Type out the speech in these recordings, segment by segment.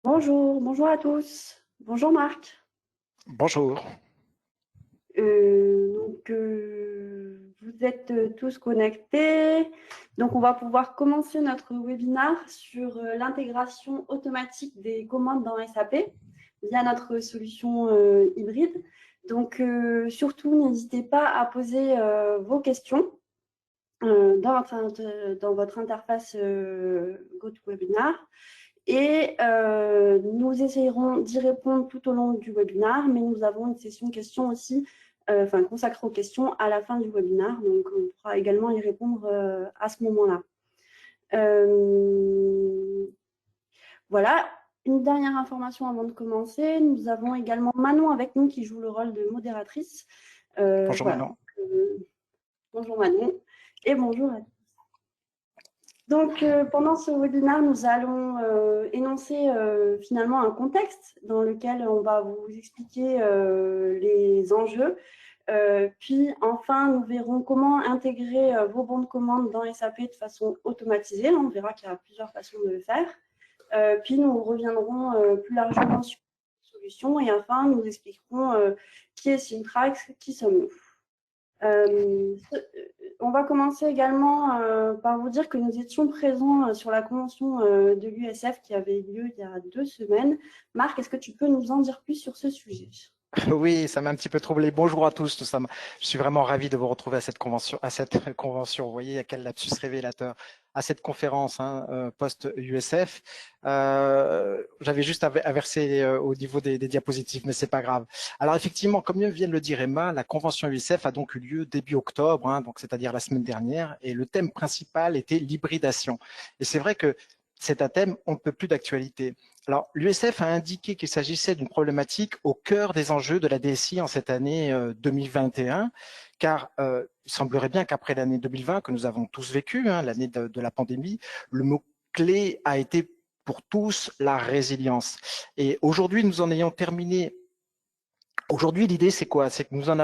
Bonjour, bonjour à tous. Bonjour Marc. Bonjour. Vous êtes tous connectés. Donc, on va pouvoir commencer notre webinaire sur l'intégration automatique des commandes dans SAP via notre solution hybride. Donc, surtout, n'hésitez pas à poser vos questions dans votre interface GoToWebinar. Et nous essayerons d'y répondre tout au long du webinaire, mais nous avons une session questions aussi, consacrée aux questions à la fin du webinaire. Donc, on pourra également y répondre à ce moment-là. Voilà, une dernière information avant de commencer. Nous avons également Manon avec nous qui joue le rôle de modératrice. Bonjour Voilà. Manon. Bonjour Manon et bonjour à tous. Donc, pendant ce webinaire, nous allons énoncer finalement un contexte dans lequel on va vous expliquer les enjeux. Puis, enfin, nous verrons comment intégrer vos bons de commande dans SAP de façon automatisée. On verra qu'il y a plusieurs façons de le faire. Puis, nous reviendrons plus largement sur les solutions. Et enfin, nous expliquerons qui est Syntrax, qui sommes-nous. On va commencer également par vous dire que nous étions présents sur la convention de l'USF qui avait lieu il y a 2 semaines. Marc, est-ce que tu peux nous en dire plus sur ce sujet? Oui, ça m'a un petit peu troublé. Bonjour à tous. Je suis vraiment ravi de vous retrouver à cette convention. Vous voyez à quel lapsus révélateur. À cette conférence post-USF. J'avais juste à verser au niveau des diapositives, mais c'est pas grave. Alors effectivement, comme vient de le dire Emma, la convention USF a donc eu lieu début octobre, donc c'est-à-dire la semaine dernière, et le thème principal était l'hybridation. Et c'est vrai que c'est un thème on ne peut plus d'actualité. Alors, l'USF a indiqué qu'il s'agissait d'une problématique au cœur des enjeux de la DSI en cette année 2021, car il semblerait bien qu'après l'année 2020, que nous avons tous vécu, l'année de la pandémie, le mot-clé a été pour tous la résilience. Et aujourd'hui, nous en ayons terminé. Aujourd'hui, l'idée, c'est quoi? C'est que nous en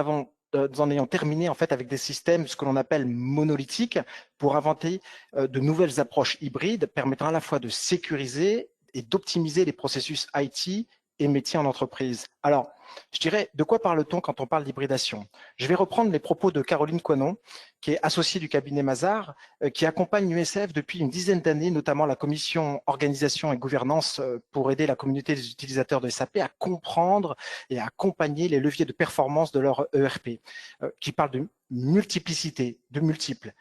ayons terminé en fait avec des systèmes, ce que l'on appelle monolithiques, pour inventer de nouvelles approches hybrides permettant à la fois de sécuriser et d'optimiser les processus IT et métiers en entreprise. Alors, je dirais, de quoi parle-t-on quand on parle d'hybridation? Je vais reprendre les propos de Caroline Coinon, qui est associée du cabinet Mazars, qui accompagne l'USF depuis une dizaine d'années, notamment la commission organisation et gouvernance pour aider la communauté des utilisateurs de SAP à comprendre et à accompagner les leviers de performance de leur ERP, qui parle de multiplicité, de multiples.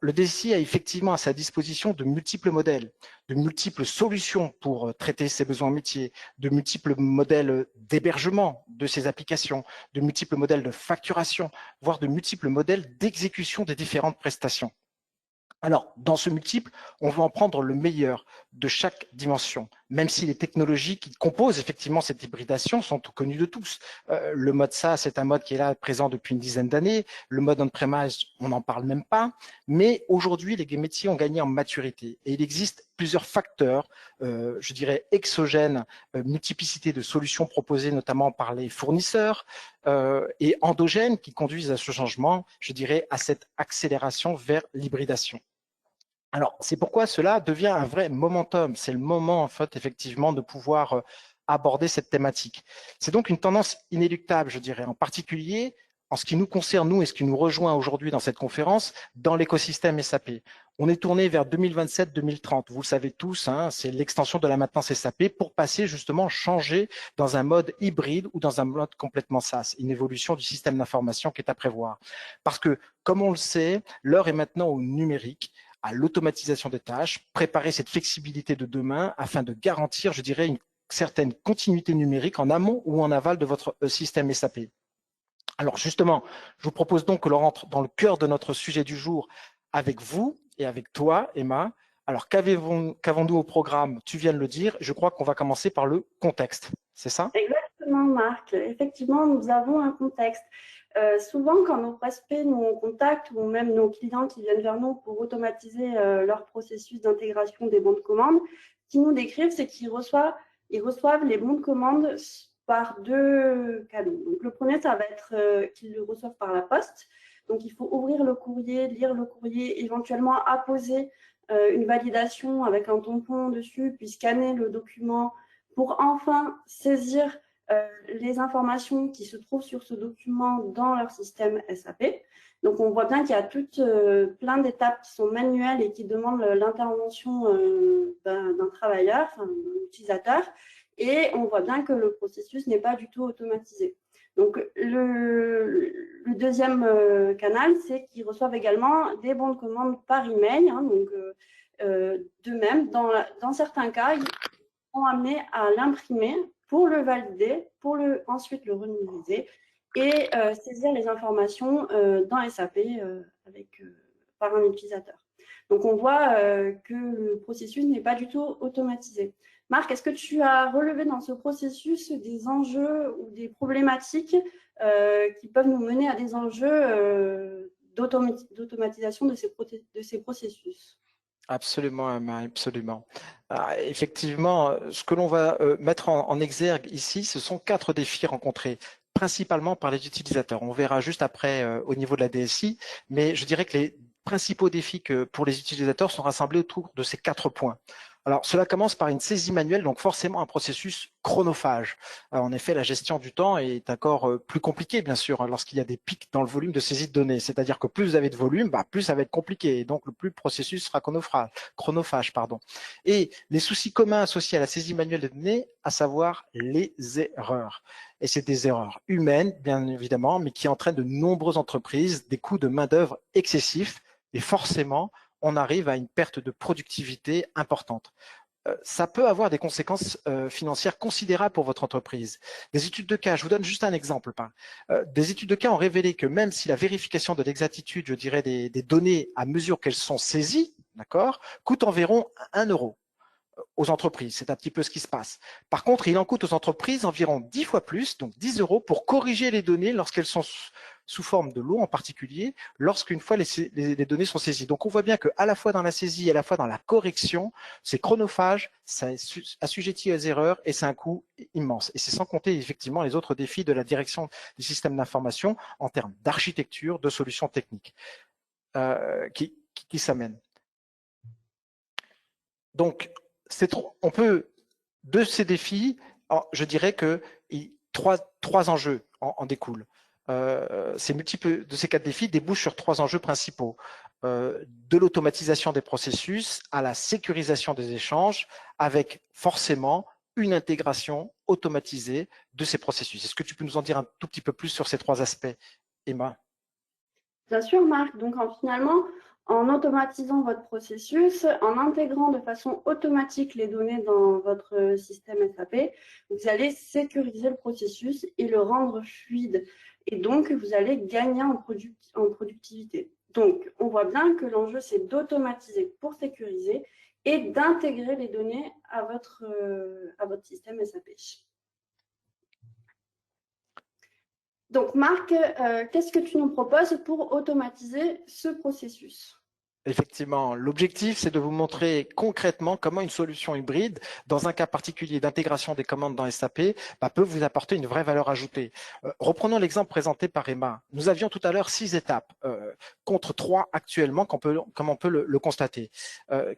Le DSI a effectivement à sa disposition de multiples modèles, de multiples solutions pour traiter ses besoins métiers, de multiples modèles d'hébergement de ces applications, de multiples modèles de facturation, voire de multiples modèles d'exécution des différentes prestations. Alors, dans ce multiple, on va en prendre le meilleur de chaque dimension, même si les technologies qui composent effectivement cette hybridation sont connues de tous. Le mode SaaS est un mode qui est là présent depuis une dizaine d'années. Le mode on-premise, on n'en parle même pas. Mais aujourd'hui, les métiers ont gagné en maturité et il existe plusieurs facteurs, je dirais exogènes, multiplicité de solutions proposées notamment par les fournisseurs et endogènes qui conduisent à ce changement, je dirais, à cette accélération vers l'hybridation. Alors, c'est pourquoi cela devient un vrai momentum. C'est le moment, en fait, effectivement, de pouvoir aborder cette thématique. C'est donc une tendance inéluctable, je dirais, en particulier en ce qui nous concerne, nous, et ce qui nous rejoint aujourd'hui dans cette conférence, dans l'écosystème SAP. On est tourné vers 2027-2030. Vous le savez tous, c'est l'extension de la maintenance SAP pour passer justement, changer dans un mode hybride ou dans un mode complètement SaaS, une évolution du système d'information qui est à prévoir. Parce que, comme on le sait, l'heure est maintenant au numérique, à l'automatisation des tâches, préparer cette flexibilité de demain afin de garantir, je dirais, une certaine continuité numérique en amont ou en aval de votre système SAP. Alors justement, je vous propose donc que l'on rentre dans le cœur de notre sujet du jour avec vous et avec toi, Emma. Alors qu'avons-nous au programme? Tu viens de le dire, je crois qu'on va commencer par le contexte, c'est ça? Exactement, Marc. Effectivement, nous avons un contexte. Souvent, quand nos prospects nous contactent ou même nos clients qui viennent vers nous pour automatiser leur processus d'intégration des bons de commande, ce qu'ils nous décrivent, c'est qu'ils reçoivent les bons de commande par 2 canaux. Donc, le premier, ça va être qu'ils le reçoivent par la poste. Donc, il faut ouvrir le courrier, lire le courrier, éventuellement apposer une validation avec un tampon dessus, puis scanner le document pour enfin saisir les informations qui se trouvent sur ce document dans leur système SAP. Donc, on voit bien qu'il y a toutes plein d'étapes qui sont manuelles et qui demandent l'intervention d'un travailleur, d'un utilisateur. Et on voit bien que le processus n'est pas du tout automatisé. Donc, le deuxième canal, c'est qu'ils reçoivent également des bons de commande par email. Hein, donc, de même, dans certains cas, ils sont amenés à l'imprimer pour le valider, pour ensuite le renumériser et saisir les informations dans SAP par un utilisateur. Donc, on voit que le processus n'est pas du tout automatisé. Marc, est-ce que tu as relevé dans ce processus des enjeux ou des problématiques qui peuvent nous mener à des enjeux d'automatisation de ces processus? Absolument, Emma, absolument. Effectivement, ce que l'on va mettre en exergue ici, ce sont 4 défis rencontrés, principalement par les utilisateurs. On verra juste après au niveau de la DSI, mais je dirais que les principaux défis pour les utilisateurs sont rassemblés autour de ces 4 points. Alors, cela commence par une saisie manuelle, donc forcément un processus chronophage. En effet, la gestion du temps est encore plus compliquée, bien sûr, lorsqu'il y a des pics dans le volume de saisie de données. C'est-à-dire que plus vous avez de volume, plus ça va être compliqué, et donc le plus le processus sera chronophage. Et les soucis communs associés à la saisie manuelle de données, à savoir les erreurs. Et c'est des erreurs humaines, bien évidemment, mais qui entraînent de nombreuses entreprises des coûts de main-d'œuvre excessifs, et forcément, on arrive à une perte de productivité importante. Ça peut avoir des conséquences financières considérables pour votre entreprise. Des études de cas, je vous donne juste un exemple. Des études de cas ont révélé que même si la vérification de l'exactitude, je dirais, des données à mesure qu'elles sont saisies, d'accord, coûte environ 1 euro aux entreprises. C'est un petit peu ce qui se passe. Par contre, il en coûte aux entreprises environ 10 fois plus, donc 10 euros, pour corriger les données lorsqu'elles sont sous forme de lot en particulier, lorsqu'une fois les données sont saisies. Donc, on voit bien qu'à la fois dans la saisie et à la fois dans la correction, c'est chronophage, ça assujettit aux erreurs et c'est un coût immense. Et c'est sans compter effectivement les autres défis de la direction des systèmes d'information en termes d'architecture, de solutions techniques qui s'amènent. Donc, on peut, de ces défis, je dirais que 3 enjeux en découlent. Ces multiples de ces 4 défis débouchent sur 3 enjeux principaux. De l'automatisation des processus à la sécurisation des échanges, avec forcément une intégration automatisée de ces processus. Est-ce que tu peux nous en dire un tout petit peu plus sur ces 3 aspects, Emma? Bien sûr, Marc. Donc, finalement, en automatisant votre processus, en intégrant de façon automatique les données dans votre système SAP, vous allez sécuriser le processus et le rendre fluide. Et donc, vous allez gagner en productivité. Donc, on voit bien que l'enjeu, c'est d'automatiser pour sécuriser et d'intégrer les données à votre système SAP. Donc, Marc, qu'est-ce que tu nous proposes pour automatiser ce processus? Effectivement, l'objectif, c'est de vous montrer concrètement comment une solution hybride, dans un cas particulier d'intégration des commandes dans SAP, peut vous apporter une vraie valeur ajoutée. Reprenons l'exemple présenté par Emma. Nous avions tout à l'heure 6 étapes contre 3 actuellement, comme on peut le constater,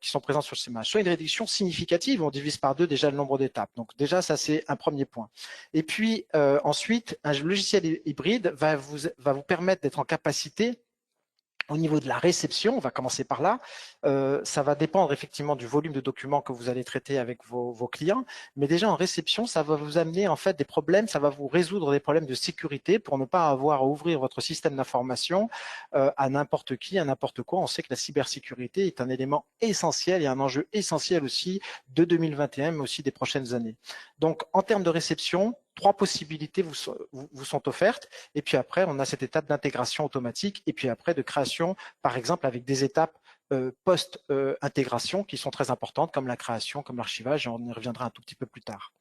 qui sont présentes sur ce match. Soit une réduction significative, on divise par 2 déjà le nombre d'étapes. Donc déjà, ça c'est un premier point. Et puis ensuite, un logiciel hybride va vous permettre d'être en capacité. Au niveau de la réception, on va commencer par là, ça va dépendre effectivement du volume de documents que vous allez traiter avec vos clients, mais déjà en réception, ça va vous amener en fait des problèmes, ça va vous résoudre des problèmes de sécurité pour ne pas avoir à ouvrir votre système d'information à n'importe qui, à n'importe quoi. On sait que la cybersécurité est un élément essentiel et un enjeu essentiel aussi de 2021, mais aussi des prochaines années. Donc en termes de réception, 3 possibilités vous sont offertes. Et puis après, on a cette étape d'intégration automatique et puis après de création, par exemple, avec des étapes post-intégration qui sont très importantes, comme la création, comme l'archivage, et on y reviendra un tout petit peu plus tard.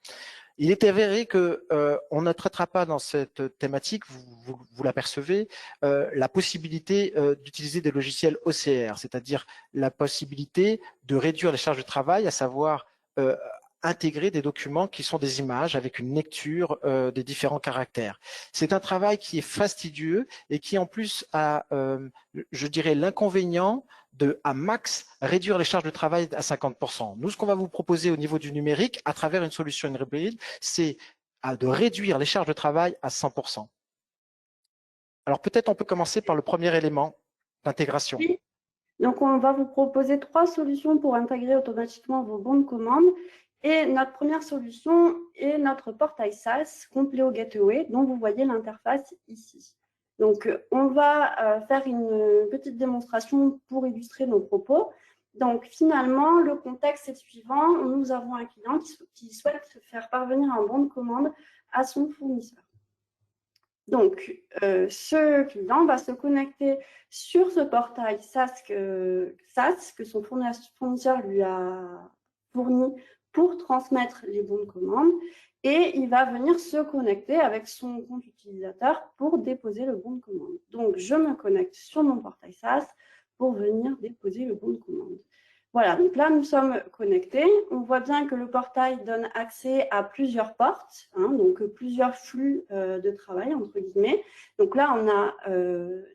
Il est avéré qu'on ne traitera pas dans cette thématique, vous l'apercevez, la possibilité d'utiliser des logiciels OCR, c'est-à-dire la possibilité de réduire les charges de travail, à savoir intégrer des documents qui sont des images avec une lecture des différents caractères. C'est un travail qui est fastidieux et qui en plus a, je dirais, l'inconvénient de, à max, réduire les charges de travail à 50%. Nous, ce qu'on va vous proposer au niveau du numérique, à travers une solution hybride, c'est de réduire les charges de travail à 100%. Alors, peut-être on peut commencer par le premier élément d'intégration. Oui. Donc, on va vous proposer 3 solutions pour intégrer automatiquement vos bons de commande. Et notre première solution est notre portail SaaS Compleo Gateway, dont vous voyez l'interface ici. Donc, on va faire une petite démonstration pour illustrer nos propos. Donc, finalement, le contexte est le suivant. Nous avons un client qui souhaite faire parvenir un bon de commande à son fournisseur. Donc, ce client va se connecter sur ce portail SaaS que son fournisseur lui a fourni pour transmettre les bons de commande et il va venir se connecter avec son compte utilisateur pour déposer le bon de commande. Donc, je me connecte sur mon portail SaaS pour venir déposer le bon de commande. Voilà, donc là, nous sommes connectés. On voit bien que le portail donne accès à plusieurs portes, donc plusieurs flux de travail, entre guillemets. Donc là, on a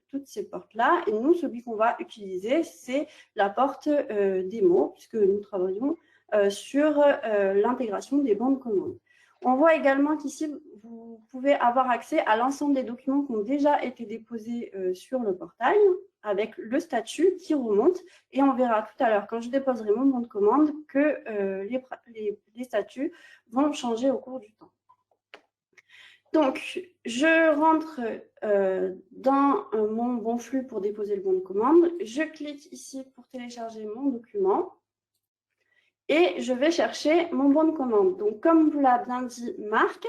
toutes ces portes-là. Et nous, celui qu'on va utiliser, c'est la porte démo, puisque nous travaillons sur l'intégration des bons de commande. On voit également qu'ici, vous pouvez avoir accès à l'ensemble des documents qui ont déjà été déposés sur le portail, avec le statut qui remonte. Et on verra tout à l'heure, quand je déposerai mon bon de commande, que les statuts vont changer au cours du temps. Donc, je rentre dans mon bon flux pour déposer le bon de commande. Je clique ici pour télécharger mon document. Et je vais chercher mon bon de commande. Donc, comme vous l'a bien dit Marc,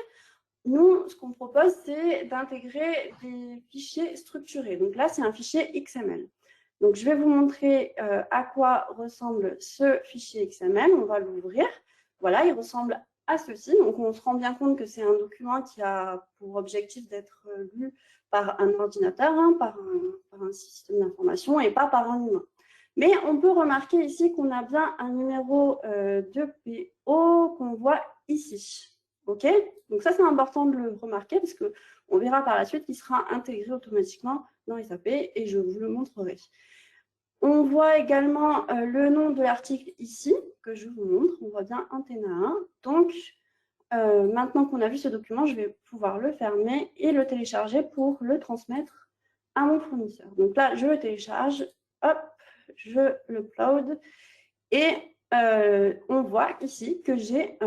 nous, ce qu'on propose, c'est d'intégrer des fichiers structurés. Donc là, c'est un fichier XML. Donc, je vais vous montrer à quoi ressemble ce fichier XML. On va l'ouvrir. Voilà, il ressemble à ceci. Donc, on se rend bien compte que c'est un document qui a pour objectif d'être lu par un ordinateur, par un système d'information et pas par un humain. Mais on peut remarquer ici qu'on a bien un numéro de PO qu'on voit ici. OK? Donc ça, c'est important de le remarquer parce qu'on verra par la suite qu'il sera intégré automatiquement dans SAP et je vous le montrerai. On voit également le nom de l'article ici, que je vous montre. On voit bien Antenna 1. Donc, maintenant qu'on a vu ce document, je vais pouvoir le fermer et le télécharger pour le transmettre à mon fournisseur. Donc là, je le télécharge. Hop, je le upload et on voit ici que j'ai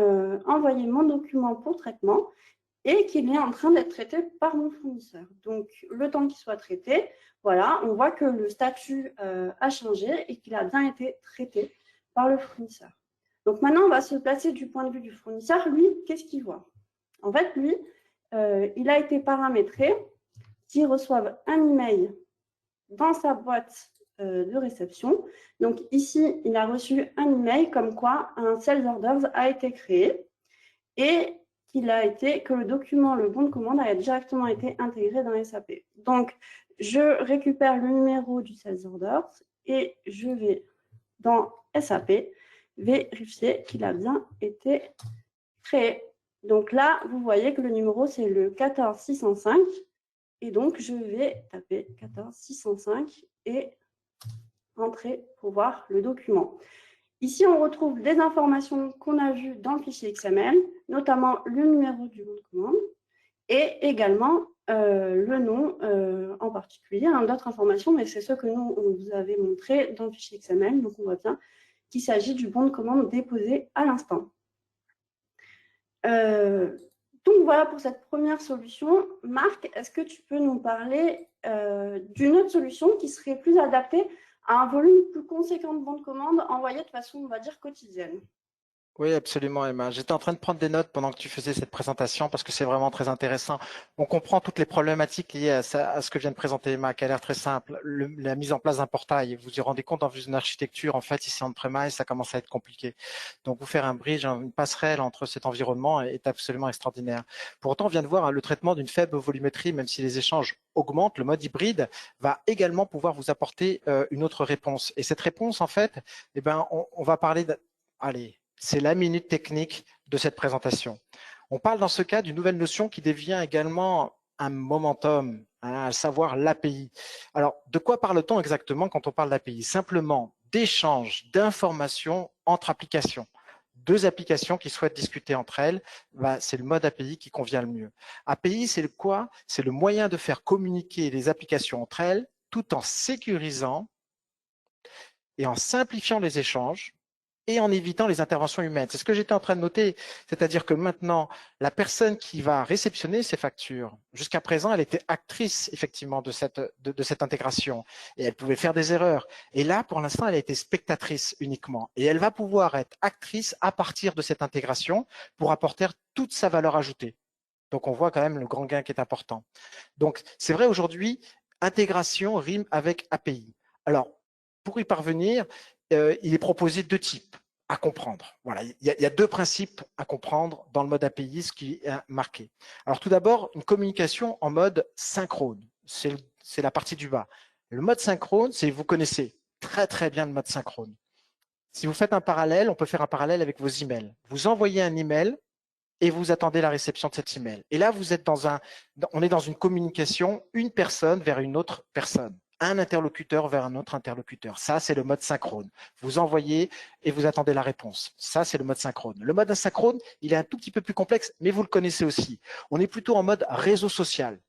envoyé mon document pour traitement et qu'il est en train d'être traité par mon fournisseur. Donc, le temps qu'il soit traité, voilà, on voit que le statut a changé et qu'il a bien été traité par le fournisseur. Donc, maintenant, on va se placer du point de vue du fournisseur. Lui, qu'est-ce qu'il voit? En fait, lui, il a été paramétré qu'il reçoive un email dans sa boîte de réception. Donc ici, il a reçu un email comme quoi un sales orders a été créé et que le document, le bon de commande, a directement été intégré dans SAP. Donc, je récupère le numéro du sales orders et je vais dans SAP vérifier qu'il a bien été créé. Donc là, vous voyez que le numéro, c'est le 14605. Et donc, je vais taper 14605 et entrer pour voir le document. Ici, on retrouve des informations qu'on a vues dans le fichier XML, notamment le numéro du bon de commande et également le nom en particulier, d'autres informations, mais c'est ce que nous, on vous avait montré dans le fichier XML. Donc, on voit bien qu'il s'agit du bon de commande déposé à l'instant. Donc, voilà pour cette première solution. Marc, est-ce que tu peux nous parler d'une autre solution qui serait plus adaptée à un volume plus conséquent de bons de commande envoyés de façon, on va dire, quotidienne? Oui, absolument, Emma. J'étais en train de prendre des notes pendant que tu faisais cette présentation parce que c'est vraiment très intéressant. On comprend toutes les problématiques liées à ce que vient de présenter Emma, qui a l'air très simple. La mise en place d'un portail, vous vous rendez compte, en vue d'une architecture, en fait, ici en premise, ça commence à être compliqué. Donc, vous faire un bridge, une passerelle entre cet environnement est absolument extraordinaire. Pour autant, on vient de voir le traitement d'une faible volumétrie, même si les échanges augmentent, le mode hybride va également pouvoir vous apporter une autre réponse. Et cette réponse, en fait, eh ben, on va parler allez, c'est la minute technique de cette présentation. On parle dans ce cas d'une nouvelle notion qui devient également un momentum, hein, à savoir l'API. Alors, de quoi parle-t-on exactement quand on parle d'API? Simplement d'échange d'informations entre applications. Deux applications qui souhaitent discuter entre elles, bah, c'est le mode API qui convient le mieux. API, c'est le quoi? C'est le moyen de faire communiquer les applications entre elles tout en sécurisant et en simplifiant les échanges et en évitant les interventions humaines. C'est ce que j'étais en train de noter, c'est-à-dire que maintenant, la personne qui va réceptionner ces factures, jusqu'à présent, elle était actrice effectivement de cette intégration et elle pouvait faire des erreurs. Et là, pour l'instant, elle a été spectatrice uniquement et elle va pouvoir être actrice à partir de cette intégration pour apporter toute sa valeur ajoutée. Donc, on voit quand même le grand gain qui est important. Donc, c'est vrai aujourd'hui, intégration rime avec API. Alors, pour y parvenir, il est proposé deux types à comprendre. Voilà, il y a deux principes à comprendre dans le mode API, ce qui est marqué. Alors, tout d'abord, une communication en mode synchrone. C'est la partie du bas. Le mode synchrone, c'est, vous connaissez très, très bien le mode synchrone. Si vous faites un parallèle, on peut faire un parallèle avec vos emails. Vous envoyez un email et vous attendez la réception de cet email. Et là, vous êtes on est dans une communication, une personne vers une autre personne, un interlocuteur vers un autre interlocuteur. Ça, c'est le mode synchrone. Vous envoyez et vous attendez la réponse. Ça, c'est le mode synchrone. Le mode asynchrone, il est un tout petit peu plus complexe, mais vous le connaissez aussi. On est plutôt en mode réseau social.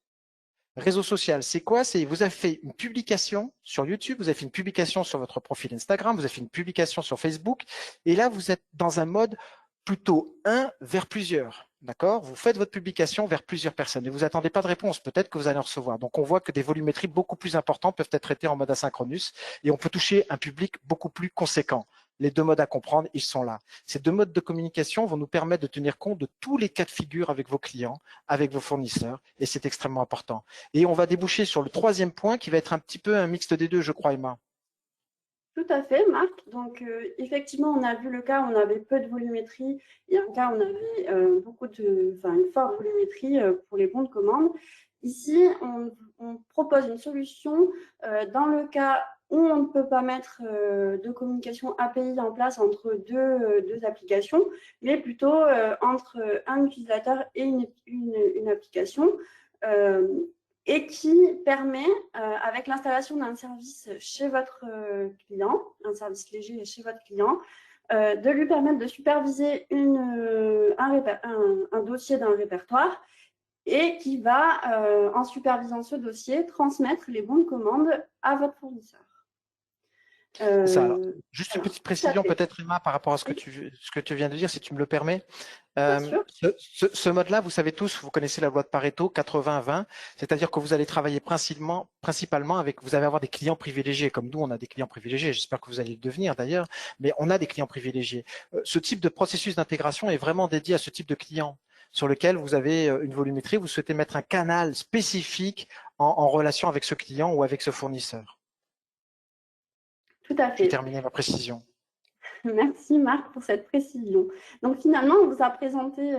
Réseau social, c'est quoi? C'est vous avez fait une publication sur YouTube, vous avez fait une publication sur votre profil Instagram, vous avez fait une publication sur Facebook, et là, vous êtes dans un mode plutôt un vers plusieurs. D'accord? Vous faites votre publication vers plusieurs personnes et vous attendez pas de réponse. Peut-être que vous allez en recevoir. Donc, on voit que des volumétries beaucoup plus importantes peuvent être traitées en mode asynchronous et on peut toucher un public beaucoup plus conséquent. Les deux modes à comprendre, ils sont là. Ces deux modes de communication vont nous permettre de tenir compte de tous les cas de figure avec vos clients, avec vos fournisseurs, et c'est extrêmement important. Et on va déboucher sur le troisième point qui va être un petit peu un mixte des deux, je crois, Emma. Tout à fait, Marc. Donc, effectivement, on a vu le cas où on avait peu de volumétrie et un cas où on avait une forte volumétrie pour les bons de commande. Ici, on propose une solution dans le cas où on ne peut pas mettre de communication API en place entre deux applications, mais plutôt entre un utilisateur et une application. Et qui permet, avec l'installation d'un service chez votre client, un service léger chez votre client, de lui permettre de superviser un dossier d'un répertoire et qui va, en supervisant ce dossier, transmettre les bons de commande à votre fournisseur. Ça, alors, juste une petite précision fait. peut-être, Emma, par rapport à ce que tu viens de dire, si tu me le permets. Bien sûr. Ce mode-là, vous savez tous, vous connaissez la loi de Pareto, 80-20, c'est-à-dire que vous allez travailler principalement avec, vous allez avoir des clients privilégiés, comme nous, on a des clients privilégiés, j'espère que vous allez le devenir d'ailleurs, mais on a des clients privilégiés. Ce type de processus d'intégration est vraiment dédié à ce type de client sur lequel vous avez une volumétrie, vous souhaitez mettre un canal spécifique en relation avec ce client ou avec ce fournisseur. Tout à fait. J'ai terminé ma précision. Merci Marc pour cette précision. Donc finalement, on vous a présenté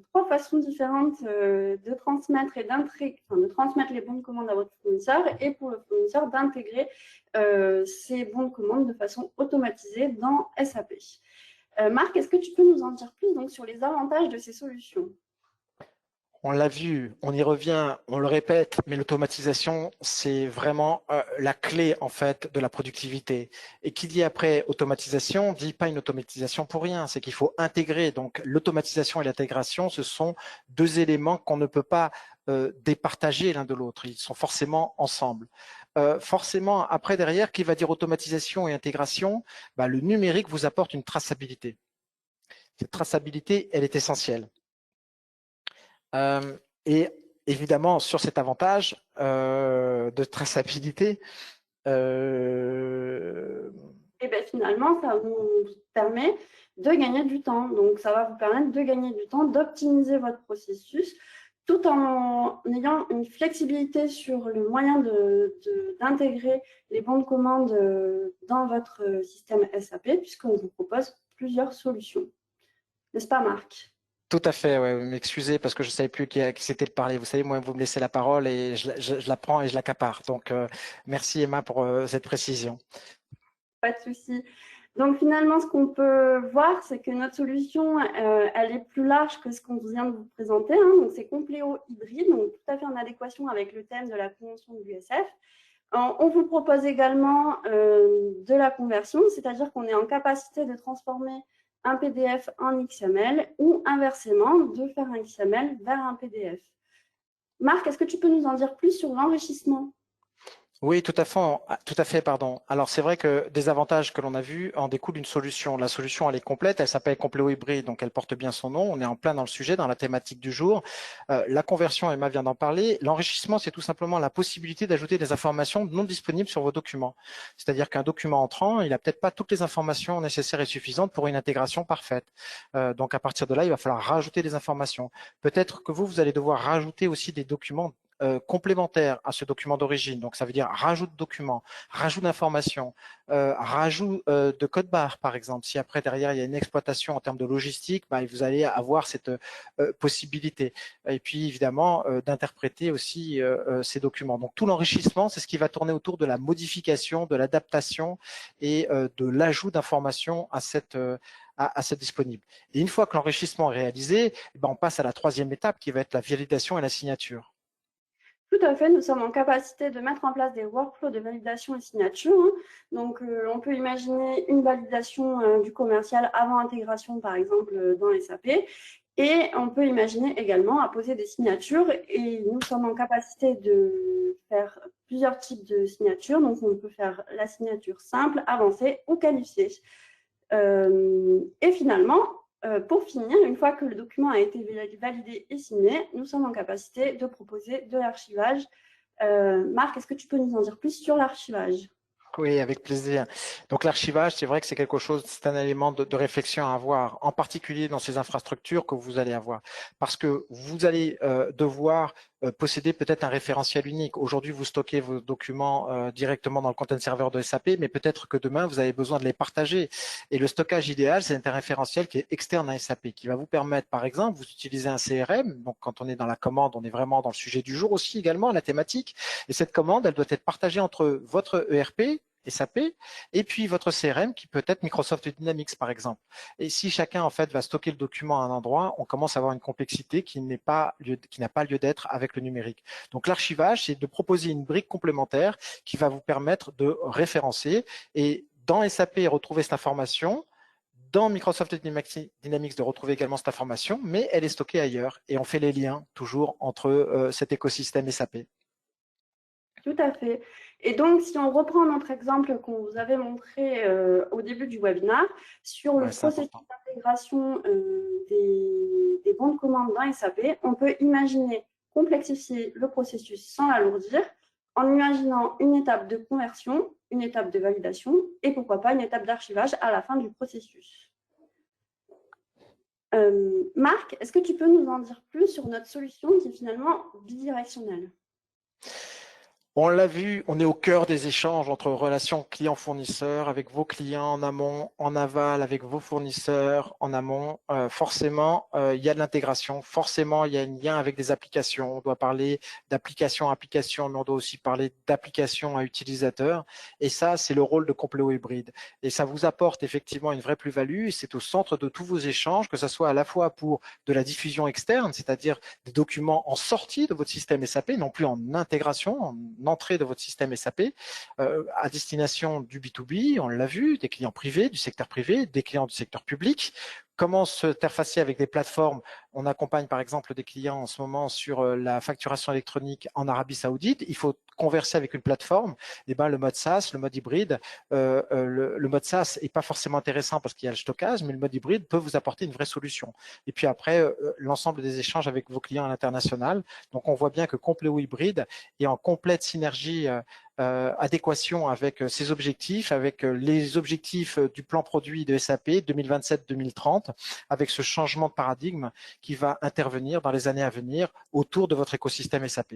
trois façons différentes de transmettre de transmettre les bons de commande à votre fournisseur et pour le fournisseur d'intégrer ces bons de commande de façon automatisée dans SAP. Marc, est-ce que tu peux nous en dire plus donc, sur les avantages de ces solutions? On l'a vu, on y revient, on le répète, mais l'automatisation, c'est vraiment la clé en fait de la productivité. Et qui dit après automatisation, dit pas une automatisation pour rien, c'est qu'il faut intégrer. Donc l'automatisation et l'intégration, ce sont deux éléments qu'on ne peut pas départager l'un de l'autre. Ils sont forcément ensemble. Forcément, après derrière, qui va dire automatisation et intégration, bah, le numérique vous apporte une traçabilité. Cette traçabilité, elle est essentielle. Et évidemment, sur cet avantage de traçabilité, Et bien finalement, ça vous permet de gagner du temps. Donc, ça va vous permettre de gagner du temps, d'optimiser votre processus, tout en ayant une flexibilité sur le moyen d'intégrer les bons de commande dans votre système SAP, puisqu'on vous propose plusieurs solutions. N'est-ce pas, Marc? Tout à fait, ouais, m'excusez parce que je ne savais plus qui c'était de parler. Vous savez, moi, vous me laissez la parole et je la prends et je l'accapare. Donc, merci Emma pour cette précision. Pas de souci. Donc finalement, ce qu'on peut voir, c'est que notre solution, elle est plus large que ce qu'on vient de vous présenter. Hein. Donc c'est compléo-hybride, donc tout à fait en adéquation avec le thème de la convention de l'USF. On vous propose également de la conversion, c'est-à-dire qu'on est en capacité de transformer un PDF en XML ou inversement, de faire un XML vers un PDF. Marc, est-ce que tu peux nous en dire plus sur l'enrichissement ? Oui, tout à fait, pardon. Alors, c'est vrai que des avantages que l'on a vus en découle une solution. La solution, elle est complète, elle s'appelle Compléo Hybride, donc elle porte bien son nom. On est en plein dans le sujet, dans la thématique du jour. La conversion, Emma vient d'en parler. L'enrichissement, c'est tout simplement la possibilité d'ajouter des informations non disponibles sur vos documents. C'est-à-dire qu'un document entrant, il n'a peut-être pas toutes les informations nécessaires et suffisantes pour une intégration parfaite. Donc, à partir de là, il va falloir rajouter des informations. Peut-être que vous allez devoir rajouter aussi des documents complémentaire à ce document d'origine. Donc, ça veut dire rajout de documents, rajout d'informations, rajout de code barre, par exemple. Si après, derrière, il y a une exploitation en termes de logistique, bah, vous allez avoir cette possibilité. Et puis, évidemment, d'interpréter aussi ces documents. Donc, tout l'enrichissement, c'est ce qui va tourner autour de la modification, de l'adaptation et de l'ajout d'informations à cette disponible. Et une fois que l'enrichissement est réalisé, on passe à la troisième étape qui va être la validation et la signature. Tout à fait, nous sommes en capacité de mettre en place des workflows de validation et signature. Hein. Donc, on peut imaginer une validation du commercial avant intégration, par exemple, dans SAP. Et on peut imaginer également apposer des signatures. Et nous sommes en capacité de faire plusieurs types de signatures. Donc, on peut faire la signature simple, avancée ou qualifiée. Et finalement, pour finir, une fois que le document a été validé et signé, nous sommes en capacité de proposer de l'archivage. Marc, est-ce que tu peux nous en dire plus sur l'archivage ? Oui, avec plaisir. Donc l'archivage, c'est vrai que c'est quelque chose, c'est un élément de réflexion à avoir, en particulier dans ces infrastructures que vous allez avoir, parce que vous allez devoir posséder peut-être un référentiel unique. Aujourd'hui, vous stockez vos documents directement dans le content server de SAP, mais peut-être que demain, vous avez besoin de les partager. Et le stockage idéal, c'est un référentiel qui est externe à SAP, qui va vous permettre, par exemple, vous utilisez un CRM, donc quand on est dans la commande, on est vraiment dans le sujet du jour aussi également, la thématique, et cette commande, elle doit être partagée entre votre ERP, SAP, et puis votre CRM qui peut être Microsoft Dynamics par exemple. Et si chacun en fait va stocker le document à un endroit, on commence à avoir une complexité qui n'a pas lieu d'être avec le numérique. Donc l'archivage, c'est de proposer une brique complémentaire qui va vous permettre de référencer et dans SAP retrouver cette information, dans Microsoft Dynamics de retrouver également cette information, mais elle est stockée ailleurs et on fait les liens toujours entre cet écosystème SAP. Tout à fait. Et donc, si on reprend notre exemple qu'on vous avait montré au début du webinaire sur le processus d'intégration des bons de commande dans SAP, on peut imaginer complexifier le processus sans l'alourdir en imaginant une étape de conversion, une étape de validation et pourquoi pas une étape d'archivage à la fin du processus. Marc, est-ce que tu peux nous en dire plus sur notre solution qui est finalement bidirectionnelle ? On l'a vu, on est au cœur des échanges entre relations client-fournisseur avec vos clients en amont, en aval avec vos fournisseurs en amont. Forcément, il y a de l'intégration. Forcément, il y a un lien avec des applications. On doit parler d'application à application, mais on doit aussi parler d'application à utilisateur. Et ça, c'est le rôle de Compléo Hybride. Et ça vous apporte effectivement une vraie plus-value. C'est au centre de tous vos échanges, que ce soit à la fois pour de la diffusion externe, c'est-à-dire des documents en sortie de votre système SAP, non plus en intégration, en entrée de votre système SAP à destination du B2B, on l'a vu, des clients privés, du secteur privé, des clients du secteur public. Comment s'interfacer avec des plateformes? On accompagne par exemple des clients en ce moment sur la facturation électronique en Arabie Saoudite. Il faut converser avec une plateforme. Et ben, le mode SaaS, le mode hybride, le mode SaaS n'est pas forcément intéressant parce qu'il y a le stockage, mais le mode hybride peut vous apporter une vraie solution. Et puis après, l'ensemble des échanges avec vos clients à l'international. Donc, on voit bien que Compléo Hybride est en complète synergie adéquation avec ses objectifs, avec les objectifs du plan produit de SAP 2027-2030, avec ce changement de paradigme qui va intervenir dans les années à venir autour de votre écosystème SAP.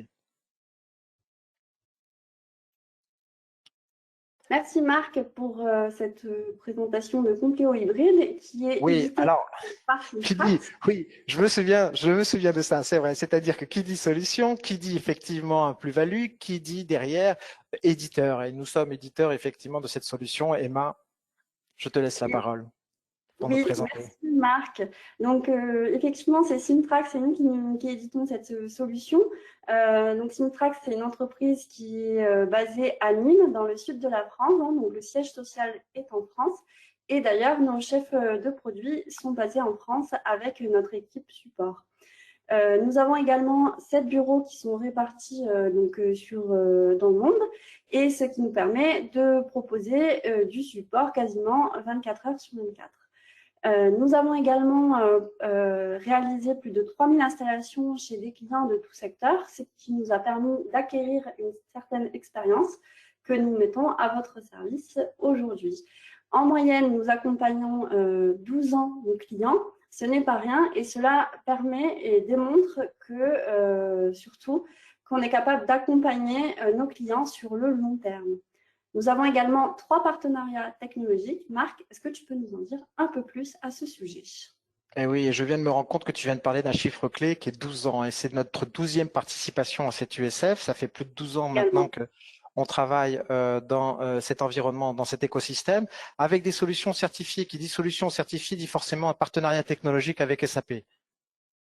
Merci Marc pour cette présentation de Compléo Hybride qui est alors, oui, je me souviens de ça, c'est vrai. C'est-à-dire que qui dit solution, qui dit effectivement un plus-value, qui dit derrière éditeur. Et nous sommes éditeurs effectivement de cette solution, Emma. Je te laisse la parole pour nous Oui, présenter. merci Marc. Donc effectivement, c'est Simtrax, c'est nous qui éditons cette solution. Donc Simtrax, c'est une entreprise qui est basée à Nîmes, dans le sud de la France. Hein, donc le siège social est en France. Et d'ailleurs, nos chefs de produits sont basés en France avec notre équipe support. Nous avons également 7 bureaux qui sont répartis dans le monde, et ce qui nous permet de proposer du support quasiment 24 heures sur 24. Nous avons également réalisé plus de 3000 installations chez des clients de tout secteur, ce qui nous a permis d'acquérir une certaine expérience que nous mettons à votre service aujourd'hui. En moyenne, nous accompagnons 12 ans nos clients. Ce n'est pas rien, et cela permet et démontre que, surtout, qu'on est capable d'accompagner nos clients sur le long terme. Nous avons également 3 partenariats technologiques. Marc, est-ce que tu peux nous en dire un peu plus à ce sujet? Eh oui, et je viens de me rendre compte que tu viens de parler d'un chiffre clé qui est 12 ans, et c'est notre 12e participation à cette USF. Ça fait plus de 12 ans maintenant qu'on travaille dans cet environnement, dans cet écosystème, avec des solutions certifiées. Qui dit solution certifiée dit forcément un partenariat technologique avec SAP.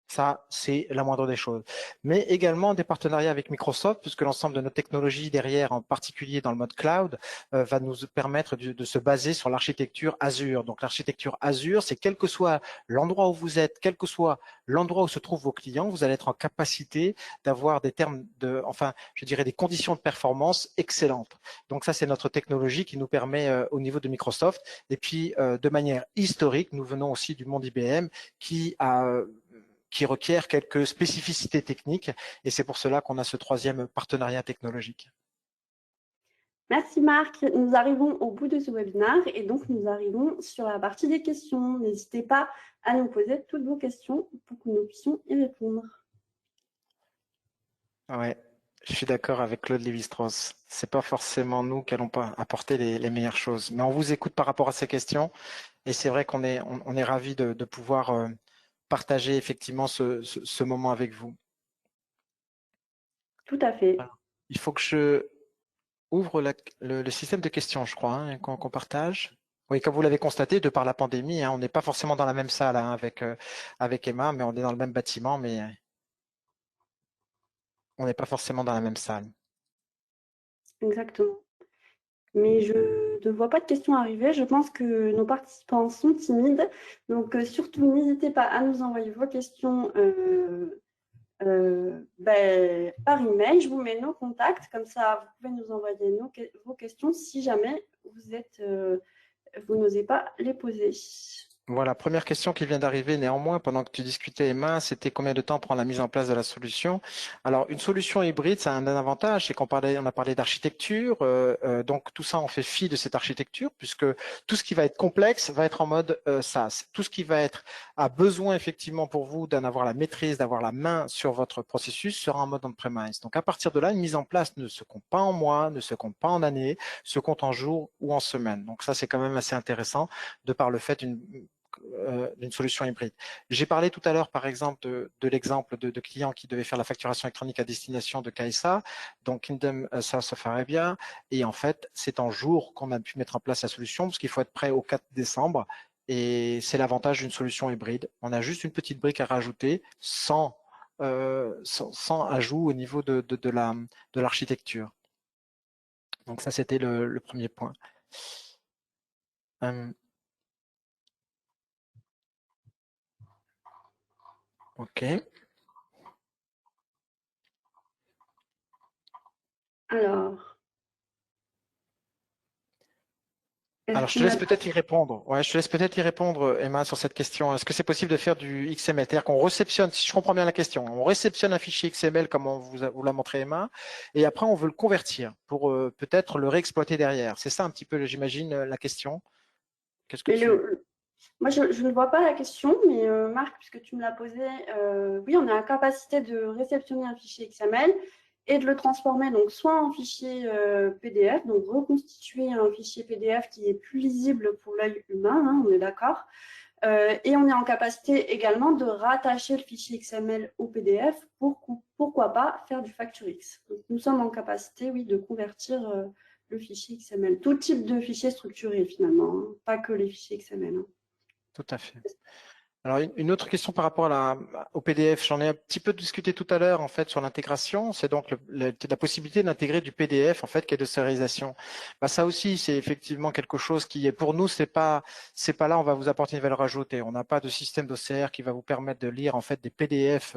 Ça, c'est la moindre des choses. Mais également des partenariats avec Microsoft, puisque l'ensemble de nos technologies derrière, en particulier dans le mode cloud, va nous permettre de se baser sur l'architecture Azure. Donc l'architecture Azure, c'est quel que soit l'endroit où vous êtes, quel que soit l'endroit où se trouvent vos clients, vous allez être en capacité d'avoir des termes je dirais des conditions de performance excellentes. Donc ça, c'est notre technologie qui nous permet au niveau de Microsoft. Et puis, de manière historique, nous venons aussi du monde IBM qui requiert quelques spécificités techniques, et c'est pour cela qu'on a ce 3e partenariat technologique. Merci Marc. Nous arrivons au bout de ce webinaire, et donc nous arrivons sur la partie des questions. N'hésitez pas à nous poser toutes vos questions pour que nous puissions y répondre. Ouais, je suis d'accord avec Claude Lévi-Strauss. C'est pas forcément nous qui allons pas apporter les meilleures choses, mais on vous écoute par rapport à ces questions, et c'est vrai qu'on est ravis de pouvoir partager effectivement ce moment avec vous. Tout à fait. Alors, il faut que je ouvre le système de questions, je crois, hein, qu'on partage. Oui, comme vous l'avez constaté, de par la pandémie, hein, on n'est pas forcément dans la même salle hein, avec Emma, mais on est dans le même bâtiment, mais on n'est pas forcément dans la même salle. Exactement. Mais je ne vois pas de questions arriver. Je pense que nos participants sont timides. Donc, surtout, n'hésitez pas à nous envoyer vos questions par email. Je vous mets nos contacts. Comme ça, vous pouvez nous envoyer vos questions si jamais vous n'osez pas les poser. Voilà, première question qui vient d'arriver néanmoins pendant que tu discutais, Emma, c'était combien de temps prend la mise en place de la solution? Alors, une solution hybride, ça a un avantage, c'est on a parlé d'architecture, donc tout ça, on fait fi de cette architecture, puisque tout ce qui va être complexe va être en mode SaaS. Tout ce qui va être à besoin effectivement pour vous d'en avoir la maîtrise, d'avoir la main sur votre processus sera en mode on-premise. Donc, à partir de là, une mise en place ne se compte pas en mois, ne se compte pas en années, se compte en jours ou en semaines. Donc ça, c'est quand même assez intéressant de par le fait d'une solution hybride. J'ai parlé tout à l'heure, par exemple, de l'exemple de clients qui devaient faire la facturation électronique à destination de KSA, donc Kingdom South of Arabia, et en fait, c'est en jour qu'on a pu mettre en place la solution, parce qu'il faut être prêt au 4 décembre, et c'est l'avantage d'une solution hybride. On a juste une petite brique à rajouter sans ajout au niveau de l'architecture. Donc ça, c'était le premier point. Ok. Alors, je te laisse peut-être y répondre. Ouais, je te laisse peut-être y répondre, Emma, sur cette question. Est-ce que c'est possible de faire du XML? C'est-à-dire qu'on réceptionne, si je comprends bien la question, on réceptionne un fichier XML comme on vous l'a montré, Emma, et après on veut le convertir pour peut-être le réexploiter derrière. C'est ça un petit peu, j'imagine, la question. Qu'est-ce que Moi, je ne vois pas la question, mais Marc, puisque tu me l'as posée, oui, on a la capacité de réceptionner un fichier XML et de le transformer donc soit en fichier PDF, donc reconstituer un fichier PDF qui est plus lisible pour l'œil humain, hein, on est d'accord. Et on est en capacité également de rattacher le fichier XML au PDF pour, pourquoi pas, faire du FactoryX. Donc, nous sommes en capacité, oui, de convertir le fichier XML. Tout type de fichier structuré finalement, hein, pas que les fichiers XML. Hein. Tout à fait. Alors, une autre question par rapport au PDF. J'en ai un petit peu discuté tout à l'heure, en fait, sur l'intégration. C'est donc la possibilité d'intégrer du PDF, en fait, qui est de sérialisation. Bah, ça aussi, c'est effectivement quelque chose qui est, pour nous, c'est pas là, on va vous apporter une valeur ajoutée. On n'a pas de système d'OCR qui va vous permettre de lire, en fait, des PDF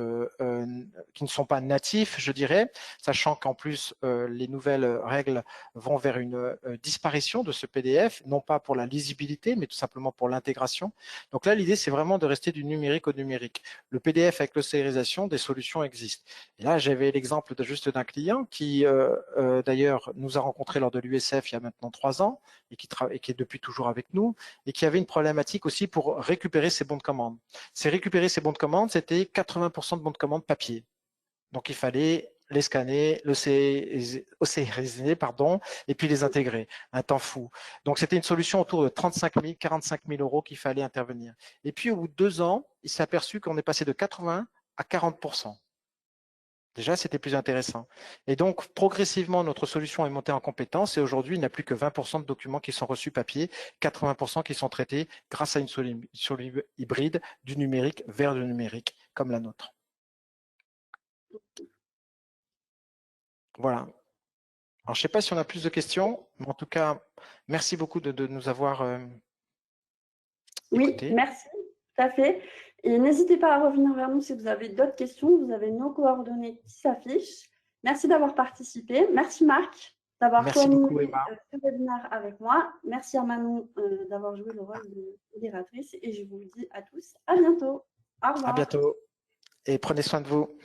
qui ne sont pas natifs, je dirais, sachant qu'en plus, les nouvelles règles vont vers une disparition de ce PDF, non pas pour la lisibilité, mais tout simplement pour l'intégration. Donc là, l'idée, c'est vraiment de rester du numérique au numérique. Le PDF avec l'ossérisation, des solutions existent. Et là, j'avais l'exemple juste d'un client qui, d'ailleurs, nous a rencontrés lors de l'USF il y a maintenant 3 ans et qui est depuis toujours avec nous et qui avait une problématique aussi pour récupérer ses bons de commande. Récupérer ses bons de commande, c'était 80% de bons de commande papier. Donc, il fallait les scanner, océriser, pardon, et puis les intégrer. Un temps fou. Donc, c'était une solution autour de 35 000, 45 000 euros qu'il fallait intervenir. Et puis, au bout de 2 ans, il s'est aperçu qu'on est passé de 80 à 40%. Déjà, c'était plus intéressant. Et donc, progressivement, notre solution est montée en compétence et aujourd'hui, il n'y a plus que 20% de documents qui sont reçus papier, 80% qui sont traités grâce à une solution hybride du numérique vers le numérique, comme la nôtre. Voilà. Alors, je ne sais pas si on a plus de questions, mais en tout cas, merci beaucoup de nous avoir écoutés. Oui, merci, tout à fait. Et n'hésitez pas à revenir vers nous si vous avez d'autres questions. Vous avez nos coordonnées qui s'affichent. Merci d'avoir participé. Merci Marc d'avoir co-animé ce webinaire avec moi. Merci à Manon d'avoir joué le rôle de modératrice. Et je vous dis à tous à bientôt. Au revoir. À bientôt et prenez soin de vous.